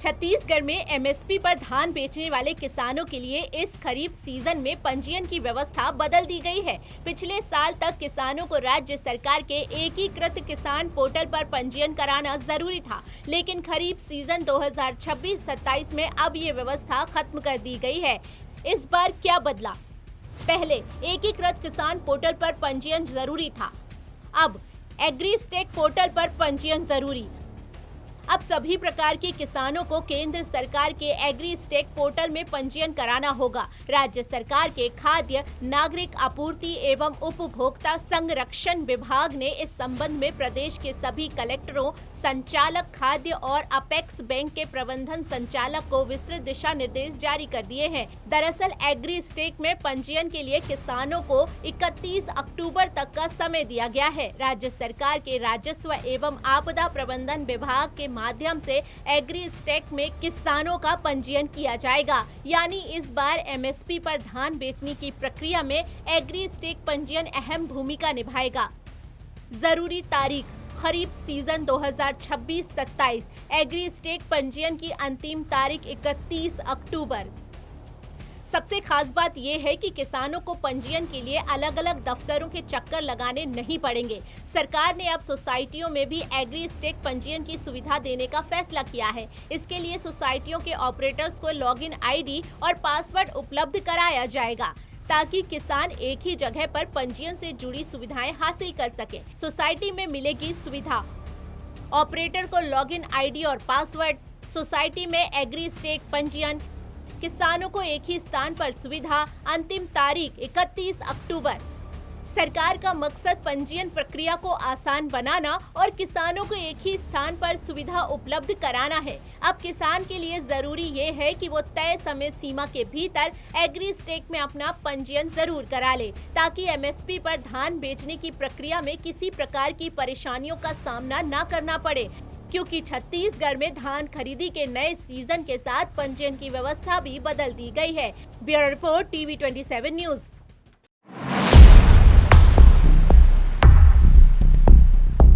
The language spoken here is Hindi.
छत्तीसगढ़ में एमएसपी पर धान बेचने वाले किसानों के लिए इस खरीफ सीजन में पंजीयन की व्यवस्था बदल दी गई है। पिछले साल तक किसानों को राज्य सरकार के एकीकृत किसान पोर्टल पर पंजीयन कराना जरूरी था, लेकिन खरीफ सीजन 2026-27 में अब ये व्यवस्था खत्म कर दी गई है। इस बार क्या बदला? पहले एकीकृत किसान पोर्टल पर पंजीयन जरूरी था, अब एग्रीस्टेक पोर्टल पर पंजीयन जरूरी। अब सभी प्रकार के किसानों को केंद्र सरकार के एग्रीस्टेक पोर्टल में पंजीयन कराना होगा। राज्य सरकार के खाद्य नागरिक आपूर्ति एवं उपभोक्ता संरक्षण विभाग ने इस संबंध में प्रदेश के सभी कलेक्टरों, संचालक खाद्य और अपेक्स बैंक के प्रबंधन संचालक को विस्तृत दिशा निर्देश जारी कर दिए हैं। दरअसल एग्रीस्टेक में पंजीयन के लिए किसानों को 31 अक्टूबर तक का समय दिया गया है। राज्य सरकार के राजस्व एवं आपदा प्रबंधन विभाग के माध्यम से एग्रीस्टेक में किसानों का पंजीयन किया जाएगा। यानी इस बार एमएसपी पर धान बेचने की प्रक्रिया में एग्रीस्टेक पंजीयन अहम भूमिका निभाएगा। जरूरी तारीख खरीफ सीजन 2026-27। एग्रीस्टेक पंजीयन की अंतिम तारीख 31 अक्टूबर। सबसे खास बात यह है कि किसानों को पंजीयन के लिए अलग अलग दफ्तरों के चक्कर लगाने नहीं पड़ेंगे। सरकार ने अब सोसाइटियों में भी एग्रीस्टेक पंजीयन की सुविधा देने का फैसला किया है। इसके लिए सोसाइटियों के ऑपरेटर्स को लॉगिन आईडी और पासवर्ड उपलब्ध कराया जाएगा, ताकि किसान एक ही जगह पर पंजीयन से जुड़ी सुविधाएं हासिल कर सके। सोसाइटी में मिलेगी सुविधा, ऑपरेटर को लॉगिन आईडी और पासवर्ड, सोसाइटी में एग्रीस्टेक पंजीयन, किसानों को एक ही स्थान पर सुविधा। अंतिम तारीख 31 अक्टूबर। सरकार का मकसद पंजीयन प्रक्रिया को आसान बनाना और किसानों को एक ही स्थान पर सुविधा उपलब्ध कराना है। अब किसान के लिए जरूरी ये है कि वो तय समय सीमा के भीतर एग्रीस्टेक में अपना पंजीयन जरूर करा ले, ताकि एमएसपी पर धान बेचने की प्रक्रिया में किसी प्रकार की परेशानियों का सामना न करना पड़े, क्योंकि छत्तीसगढ़ में धान खरीदी के नए सीजन के साथ पंजीयन की व्यवस्था भी बदल दी गई है। Bureau report, TV 27 news.